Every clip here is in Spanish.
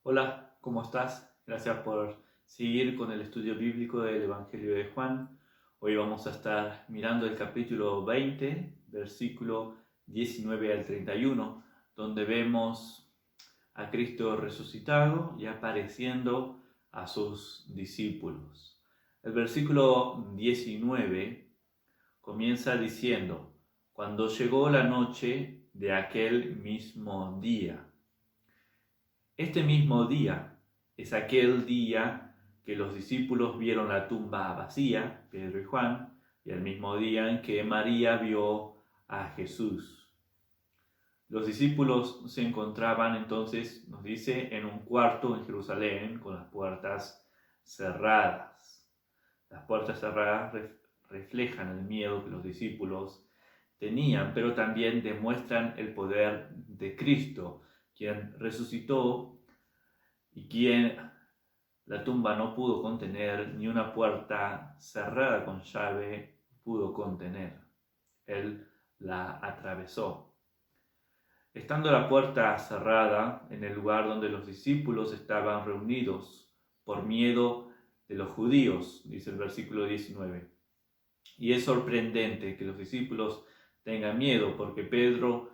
Hola, ¿cómo estás? Gracias por seguir con el estudio bíblico del Evangelio de Juan. Hoy vamos a estar mirando el capítulo 20, versículo 19 al 31, donde vemos a Cristo resucitado y apareciendo a sus discípulos. El versículo 19 comienza diciendo: cuando llegó la noche de aquel mismo día. Este mismo día es aquel día que los discípulos vieron la tumba vacía, Pedro y Juan, y el mismo día en que María vio a Jesús. Los discípulos se encontraban entonces, nos dice, en un cuarto en Jerusalén con las puertas cerradas. Las puertas cerradas reflejan el miedo que los discípulos tenían, pero también demuestran el poder de Cristo, quien resucitó y quien la tumba no pudo contener, ni una puerta cerrada con llave pudo contener. Él la atravesó. Estando la puerta cerrada en el lugar donde los discípulos estaban reunidos por miedo de los judíos, dice el versículo 19. Y es sorprendente que los discípulos tengan miedo, porque Pedro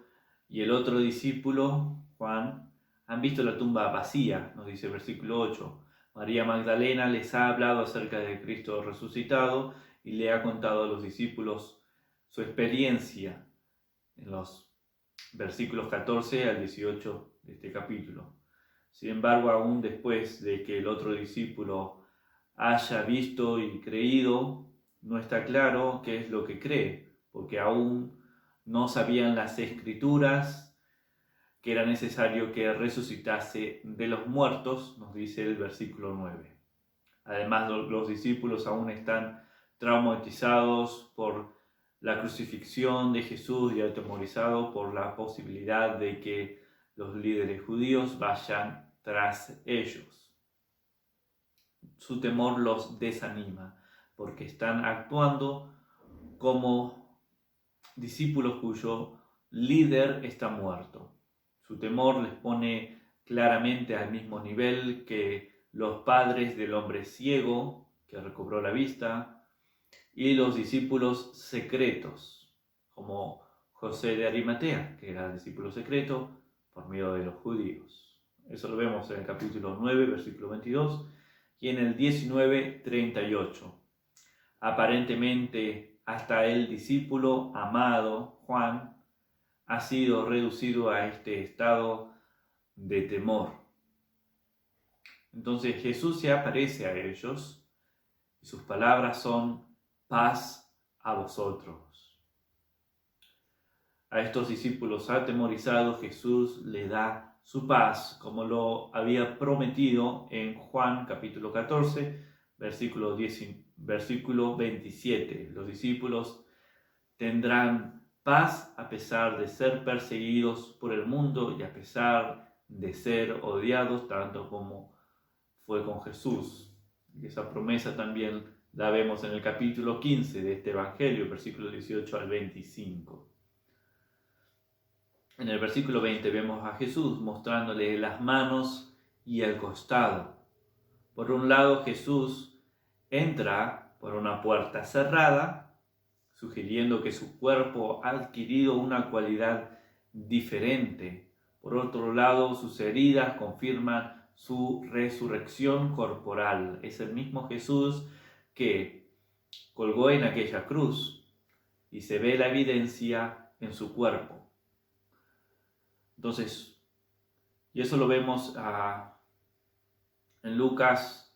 y el otro discípulo, Juan, han visto la tumba vacía, nos dice el versículo 8. María Magdalena les ha hablado acerca de Cristo resucitado y le ha contado a los discípulos su experiencia en los versículos 14 al 18 de este capítulo. Sin embargo, aún después de que el otro discípulo haya visto y creído, no está claro qué es lo que cree, porque aún no sabían las escrituras que era necesario que resucitase de los muertos, nos dice el versículo 9. Además, los discípulos aún están traumatizados por la crucifixión de Jesús y atemorizados por la posibilidad de que los líderes judíos vayan tras ellos. Su temor los desanima porque están actuando como discípulos cuyo líder está muerto. Su temor les pone claramente al mismo nivel que los padres del hombre ciego que recobró la vista y los discípulos secretos, como José de Arimatea, que era discípulo secreto por miedo de los judíos. Eso lo vemos en el capítulo 9, versículo 22, y en el 19, 38. Aparentemente, hasta el discípulo amado, Juan, ha sido reducido a este estado de temor. Entonces Jesús se aparece a ellos y sus palabras son: paz a vosotros. A estos discípulos atemorizados Jesús le da su paz, como lo había prometido en Juan capítulo 14, versículo 27. Los discípulos tendrán paz a pesar de ser perseguidos por el mundo y a pesar de ser odiados, tanto como fue con Jesús. Y esa promesa también la vemos en el capítulo 15 de este Evangelio, versículos 18 al 25. En el versículo 20 vemos a Jesús mostrándole las manos y el costado. Por un lado, Jesús entra por una puerta cerrada, sugiriendo que su cuerpo ha adquirido una cualidad diferente. Por otro lado, sus heridas confirman su resurrección corporal. Es el mismo Jesús que colgó en aquella cruz y se ve la evidencia en su cuerpo. Entonces, y eso lo vemos en Lucas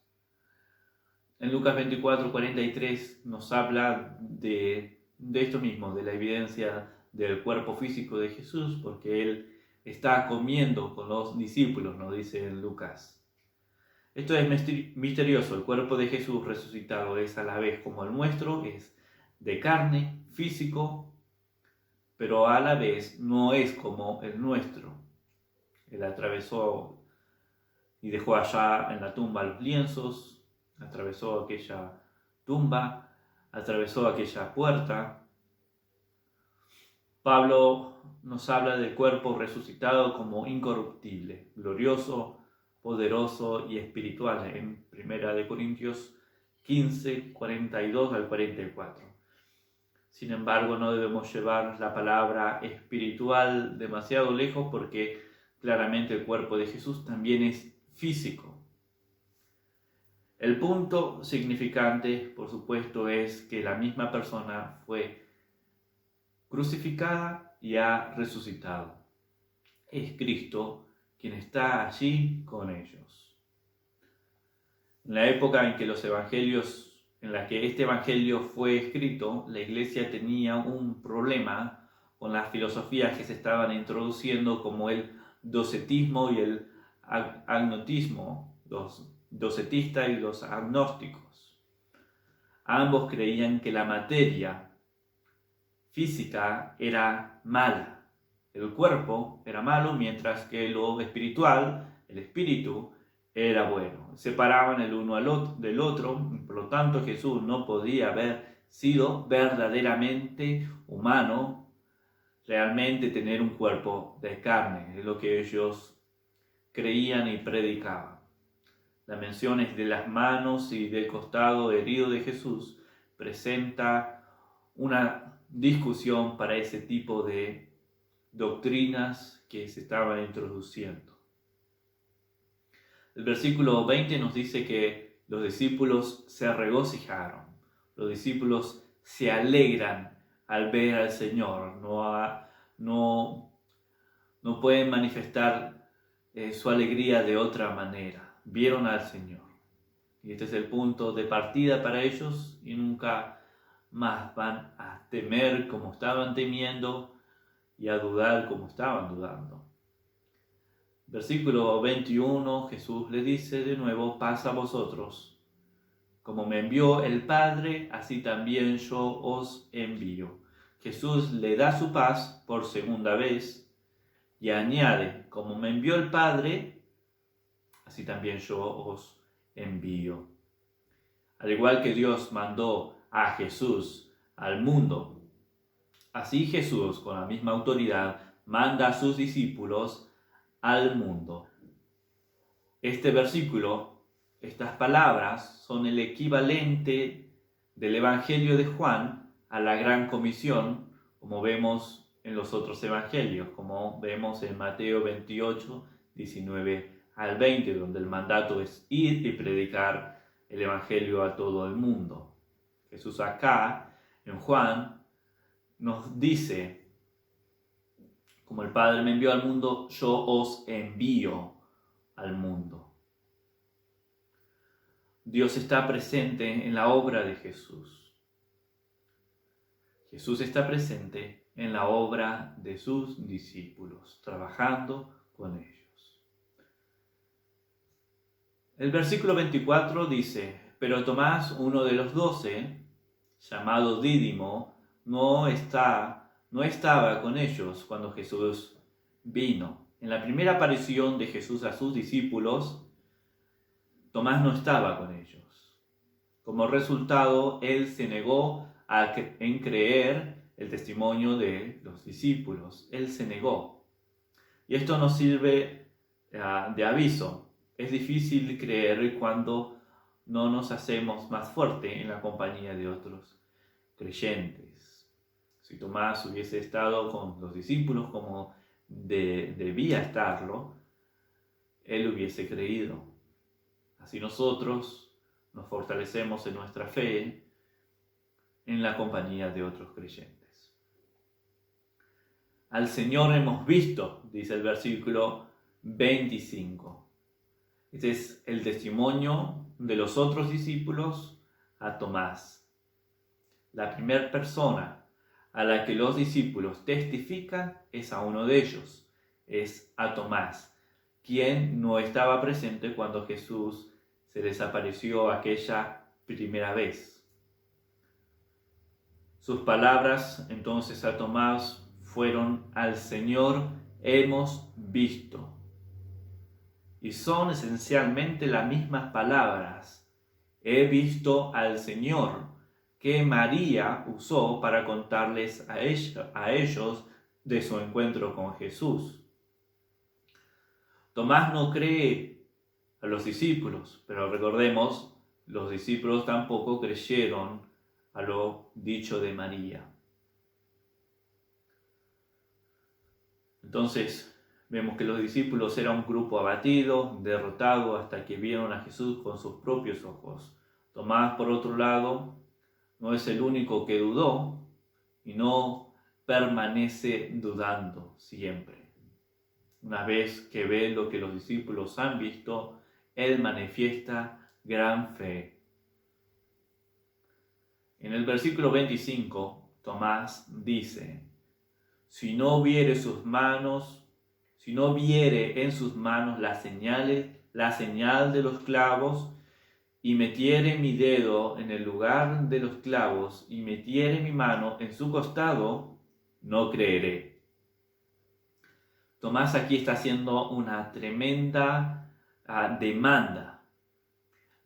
24, 43, nos habla de esto mismo, de la evidencia del cuerpo físico de Jesús, porque Él está comiendo con los discípulos, nos dice en Lucas. Esto es misterioso. El cuerpo de Jesús resucitado es a la vez como el nuestro, es de carne, físico, pero a la vez no es como el nuestro. Él atravesó y dejó allá en la tumba los lienzos, atravesó aquella tumba, atravesó aquella puerta. Pablo nos habla del cuerpo resucitado como incorruptible, glorioso, poderoso y espiritual en 1 Corintios 15, 42 al 44. Sin embargo, no debemos llevar la palabra espiritual demasiado lejos porque claramente el cuerpo de Jesús también es físico. El punto significante, por supuesto, es que la misma persona fue crucificada y ha resucitado. Es Cristo quien está allí con ellos. En la época en la que este evangelio fue escrito, la iglesia tenía un problema con las filosofías que se estaban introduciendo, como el docetismo y el agnotismo, los docetistas y los agnósticos. Ambos creían que la materia física era mala, el cuerpo era malo, mientras que lo espiritual, el espíritu, era bueno. Separaban el uno del otro, por lo tanto Jesús no podía haber sido verdaderamente humano, realmente tener un cuerpo de carne, es lo que ellos creían y predicaban. Las menciones de las manos y del costado herido de Jesús presenta una discusión para ese tipo de doctrinas que se estaban introduciendo. El versículo 20 nos dice que los discípulos se regocijaron, los discípulos se alegran al ver al Señor, no pueden manifestar su alegría de otra manera, vieron al Señor. Y este es el punto de partida para ellos y nunca más van a temer como estaban temiendo y a dudar como estaban dudando. Versículo 21, Jesús le dice de nuevo: paz a vosotros. Como me envió el Padre, así también yo os envío. Jesús le da su paz por segunda vez y añade: como me envió el Padre, así también yo os envío. Al igual que Dios mandó a Jesús al mundo, así Jesús, con la misma autoridad, manda a sus discípulos al mundo. Este versículo, estas palabras, son el equivalente del Evangelio de Juan a la Gran Comisión, como vemos en los otros evangelios, como vemos en Mateo 28, 19 al 20, donde el mandato es ir y predicar el Evangelio a todo el mundo. Jesús acá, en Juan, nos dice: como el Padre me envió al mundo, yo os envío al mundo. Dios está presente en la obra de Jesús. Jesús está presente en la obra de sus discípulos, trabajando con ellos. El versículo 24 dice: pero Tomás, uno de los 12, llamado Dídimo, no estaba con ellos cuando Jesús vino. En la primera aparición de Jesús a sus discípulos, Tomás no estaba con ellos. Como resultado, él se negó en creer el testimonio de los discípulos. Él se negó. Y esto nos sirve de aviso. Es difícil creer cuando no nos hacemos más fuertes en la compañía de otros creyentes. Si Tomás hubiese estado con los discípulos como debía estarlo, él hubiese creído. Así nosotros nos fortalecemos en nuestra fe en la compañía de otros creyentes. Al Señor hemos visto, dice el versículo 25. Este es el testimonio de los otros discípulos a Tomás. La primera persona a la que los discípulos testifican es a uno de ellos, es a Tomás, quien no estaba presente cuando Jesús se les apareció aquella primera vez. Sus palabras entonces a Tomás fueron: al Señor hemos visto. Y son esencialmente las mismas palabras: he visto al Señor, que María usó para contarles a ellos de su encuentro con Jesús. Tomás no cree a los discípulos, pero recordemos, los discípulos tampoco creyeron a lo dicho de María. Entonces vemos que los discípulos eran un grupo abatido, derrotado, hasta que vieron a Jesús con sus propios ojos. Tomás, por otro lado, no es el único que dudó y no permanece dudando siempre. Una vez que ve lo que los discípulos han visto, él manifiesta gran fe. En el versículo 25, Tomás dice: si no viere en sus manos la señal de los clavos, y metiere mi dedo en el lugar de los clavos, y metiere mi mano en su costado, no creeré. Tomás aquí está haciendo una tremenda demanda.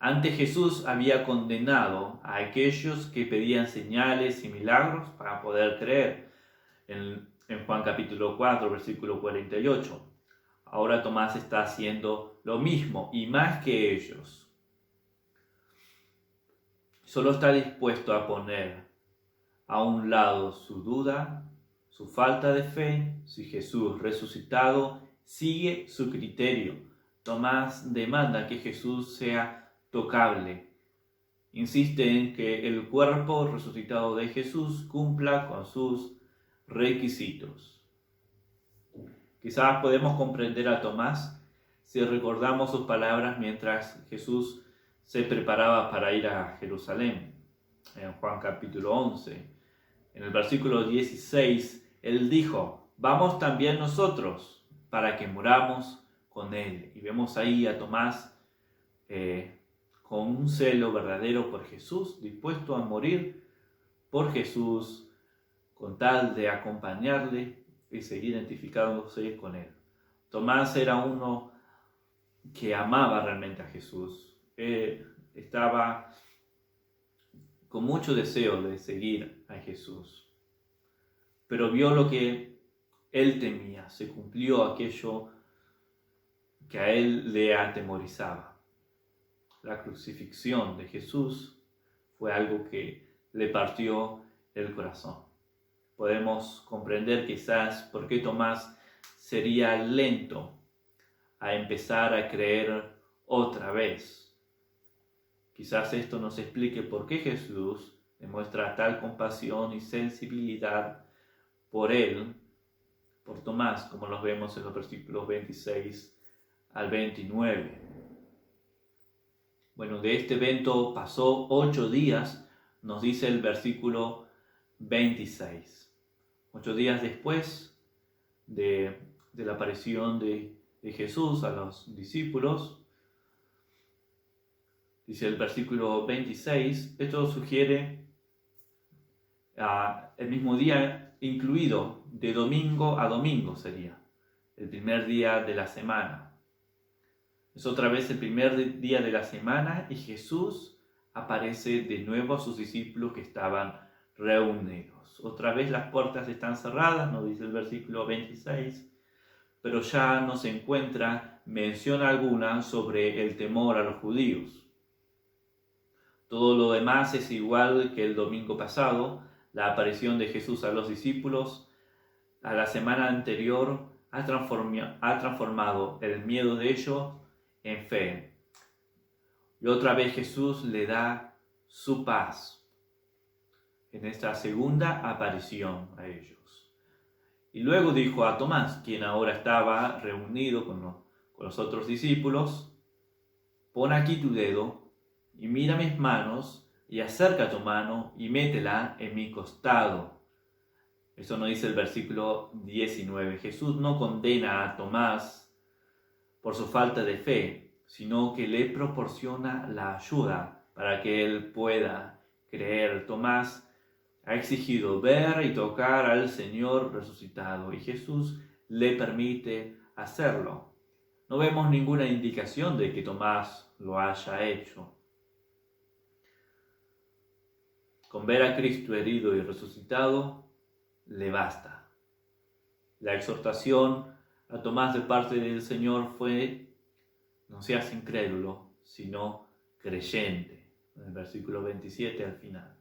Antes Jesús había condenado a aquellos que pedían señales y milagros para poder creer. En Juan capítulo 4, versículo 48. Ahora Tomás está haciendo lo mismo y más que ellos. Solo está dispuesto a poner a un lado su duda, su falta de fe, si Jesús resucitado sigue su criterio. Tomás demanda que Jesús sea tocable. Insiste en que el cuerpo resucitado de Jesús cumpla con sus requisitos. Quizás podemos comprender a Tomás si recordamos sus palabras mientras Jesús se preparaba para ir a Jerusalén. En Juan capítulo 11, en el versículo 16, él dijo: vamos también nosotros para que muramos con él. Y vemos ahí a Tomás con un celo verdadero por Jesús, dispuesto a morir por Jesús, con tal de acompañarle y seguir identificándose con él. Tomás era uno que amaba realmente a Jesús. Estaba con mucho deseo de seguir a Jesús. Pero vio lo que él temía. Se cumplió aquello que a él le atemorizaba. La crucifixión de Jesús fue algo que le partió el corazón. Podemos comprender quizás por qué Tomás sería lento a empezar a creer otra vez. Quizás esto nos explique por qué Jesús demuestra tal compasión y sensibilidad por él, por Tomás, como los vemos en los versículos 26 al 29. Bueno, de este evento pasó 8 días, nos dice el versículo 26. 8 días después de la aparición de Jesús a los discípulos, dice el versículo 26, esto sugiere el mismo día incluido, de domingo a domingo sería, el primer día de la semana. Es otra vez el primer día de la semana y Jesús aparece de nuevo a sus discípulos que estaban reunidos. Otra vez las puertas están cerradas, nos dice el versículo 26, pero ya no se encuentra mención alguna sobre el temor a los judíos. Todo lo demás es igual que el domingo pasado. La aparición de Jesús a los discípulos a la semana anterior ha transformado el miedo de ellos en fe. Y otra vez Jesús le da su paz en esta segunda aparición a ellos. Y luego dijo a Tomás, quien ahora estaba reunido con los otros discípulos: pon aquí tu dedo y mira mis manos, y acerca tu mano y métela en mi costado. Eso nos dice el versículo 19. Jesús no condena a Tomás por su falta de fe, sino que le proporciona la ayuda para que él pueda creer. Tomás ha exigido ver y tocar al Señor resucitado y Jesús le permite hacerlo. No vemos ninguna indicación de que Tomás lo haya hecho. Con ver a Cristo herido y resucitado, le basta. La exhortación a Tomás de parte del Señor fue no seas incrédulo, sino creyente. En el versículo 27 al final.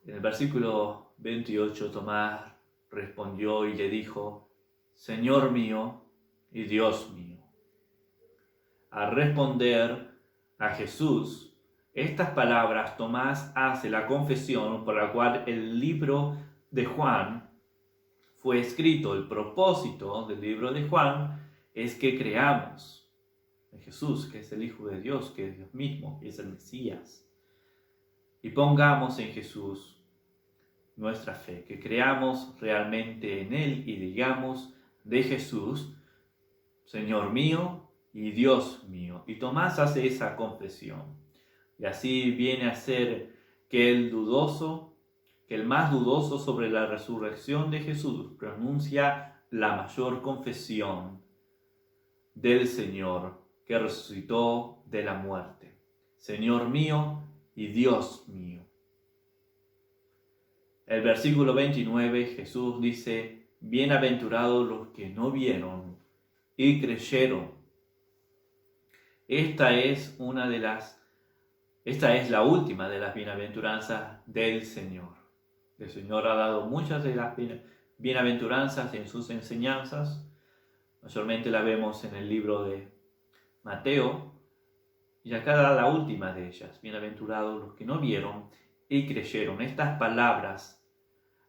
En el versículo 28 Tomás respondió y le dijo: Señor mío y Dios mío. Al responder a Jesús estas palabras, Tomás hace la confesión por la cual el libro de Juan fue escrito. El propósito del libro de Juan es que creamos en Jesús, que es el Hijo de Dios, que es Dios mismo, que es el Mesías. Y pongamos en Jesús nuestra fe, que creamos realmente en Él y digamos de Jesús: Señor mío y Dios mío. Y Tomás hace esa confesión. Y así viene a ser que el más dudoso sobre la resurrección de Jesús pronuncia la mayor confesión del Señor que resucitó de la muerte. Señor mío y Dios mío. El versículo 29, Jesús dice: bienaventurados los que no vieron y creyeron. Esta es la última de las bienaventuranzas del Señor. El Señor ha dado muchas de las bienaventuranzas en sus enseñanzas. Mayormente la vemos en el libro de Mateo. Y acá da la última de ellas: bienaventurados los que no vieron y creyeron. Estas palabras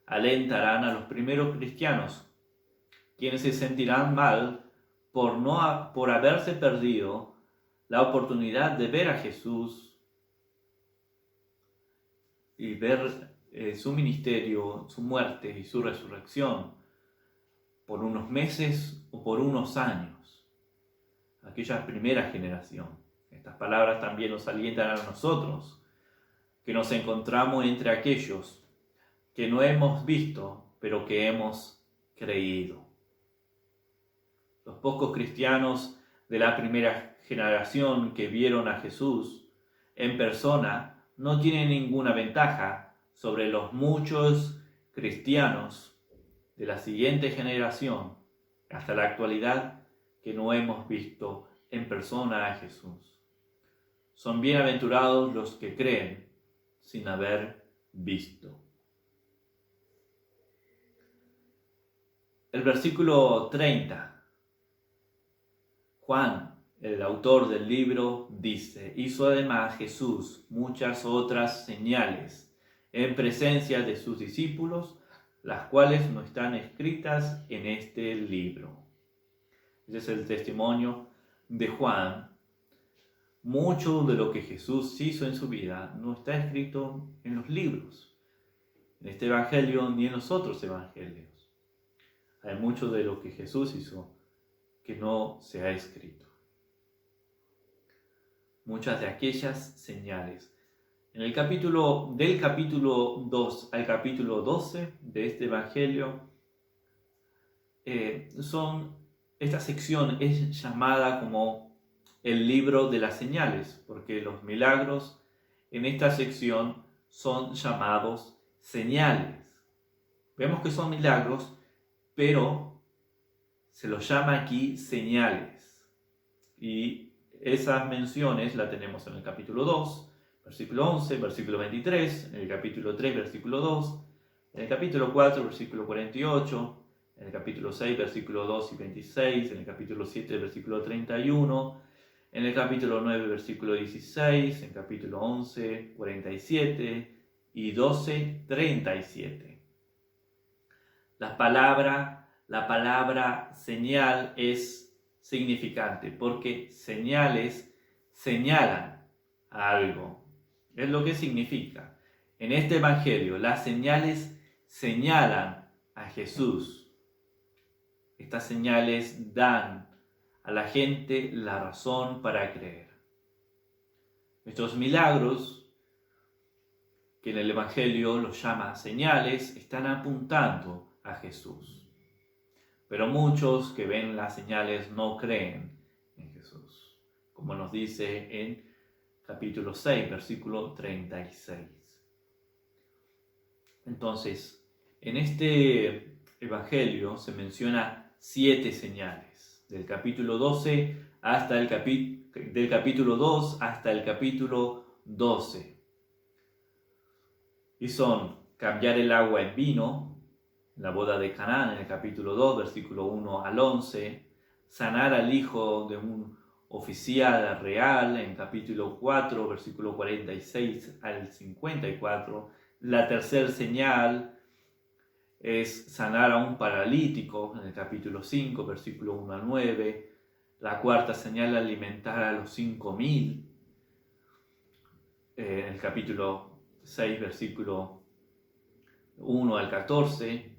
alentarán a los primeros cristianos, quienes se sentirán mal por haberse perdido la oportunidad de ver a Jesús y ver su ministerio, su muerte y su resurrección por unos meses o por unos años. Aquella primera generación. Estas palabras también nos alientan a nosotros, que nos encontramos entre aquellos que no hemos visto, pero que hemos creído. Los pocos cristianos de la primera generación que vieron a Jesús en persona no tienen ninguna ventaja sobre los muchos cristianos de la siguiente generación hasta la actualidad que no hemos visto en persona a Jesús. Son bienaventurados los que creen sin haber visto. El versículo 30. Juan, el autor del libro, dice: hizo además Jesús muchas otras señales en presencia de sus discípulos, las cuales no están escritas en este libro. Ese es el testimonio de Juan. Mucho de lo que Jesús hizo en su vida no está escrito en los libros, en este evangelio ni en los otros evangelios. Hay mucho de lo que Jesús hizo que no se ha escrito. Muchas de aquellas señales. Del capítulo 2 al capítulo 12 de este evangelio, esta sección es llamada como el libro de las señales, porque los milagros en esta sección son llamados señales. Vemos que son milagros, pero se los llama aquí señales. Y esas menciones las tenemos en el capítulo 2, versículo 11, versículo 23, en el capítulo 3, versículo 2, en el capítulo 4, versículo 48, en el capítulo 6, versículo 2 y 26, en el capítulo 7, versículo 31, en el capítulo 9, versículo 16, en el capítulo 11, 47 y 12, 37. La palabra señal es significante porque señales señalan a algo. Es lo que significa. En este evangelio, las señales señalan a Jesús. Estas señales dan a la gente la razón para creer. Estos milagros, que en el evangelio los llama señales, están apuntando a Jesús. Pero muchos que ven las señales no creen en Jesús, como nos dice en capítulo 6, versículo 36. Entonces, en este evangelio se menciona 7 señales. del capítulo 12 hasta el del capítulo 2 hasta el capítulo 12. Y son cambiar el agua en vino, la boda de Canaán en el capítulo 2, versículo 1 al 11, sanar al hijo de un oficial real en capítulo 4, versículo 46 al 54. La tercera señal es sanar a un paralítico en el capítulo 5, versículo 1 al 9. La cuarta señal, alimentar a los 5.000 en el capítulo 6, versículo 1 al 14.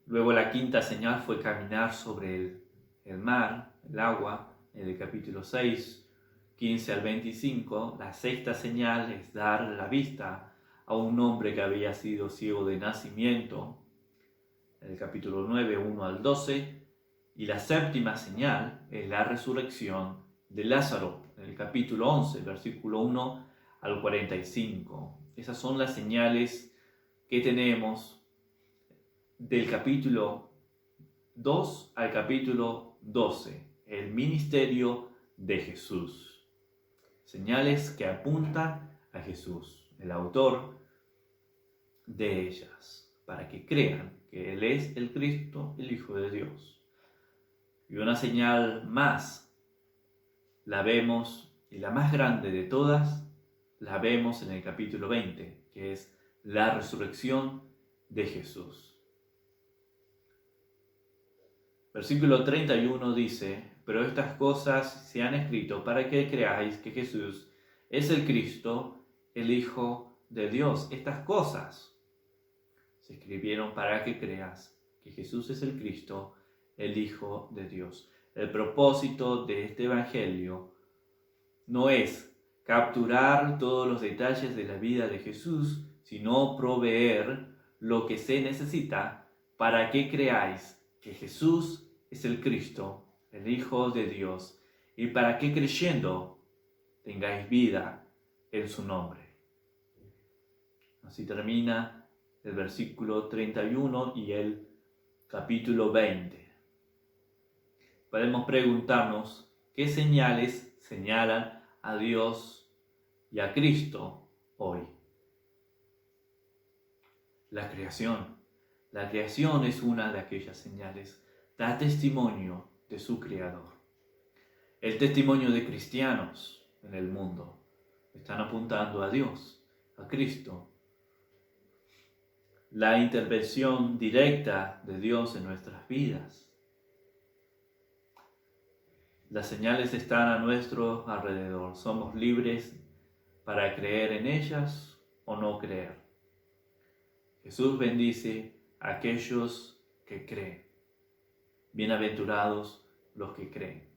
Luego la quinta señal fue caminar sobre el mar, el agua, en el capítulo 6, 15 al 25. La sexta señal es dar la vista a un hombre que había sido ciego de nacimiento, en el capítulo 9, 1 al 12. Y la séptima señal es la resurrección de Lázaro, en el capítulo 11, versículo 1 al 45. Esas son las señales que tenemos del capítulo 2 al capítulo 12, el ministerio de Jesús. Señales que apuntan a Jesús, el autor de ellas, para que crean que Él es el Cristo, el Hijo de Dios. Y una señal más la vemos, y la más grande de todas, la vemos en el capítulo 20, que es la resurrección de Jesús. Versículo 31 dice: pero estas cosas se han escrito para que creáis que Jesús es el Cristo, el Hijo de Dios. Estas cosas se escribieron para que creas que Jesús es el Cristo, el Hijo de Dios. El propósito de este Evangelio no es capturar todos los detalles de la vida de Jesús, sino proveer lo que se necesita para que creáis que Jesús es el Cristo, el Hijo de Dios, y para que creyendo tengáis vida en su nombre. Así termina el versículo 31 y el capítulo 20. Podemos preguntarnos qué señales señalan a Dios y a Cristo hoy. La creación. La creación es una de aquellas señales. Da testimonio de su Creador. El testimonio de cristianos en el mundo están apuntando a Dios, a Cristo. La intervención directa de Dios en nuestras vidas. Las señales están a nuestro alrededor. Somos libres para creer en ellas o no creer. Jesús bendice a aquellos que creen. Bienaventurados los que creen.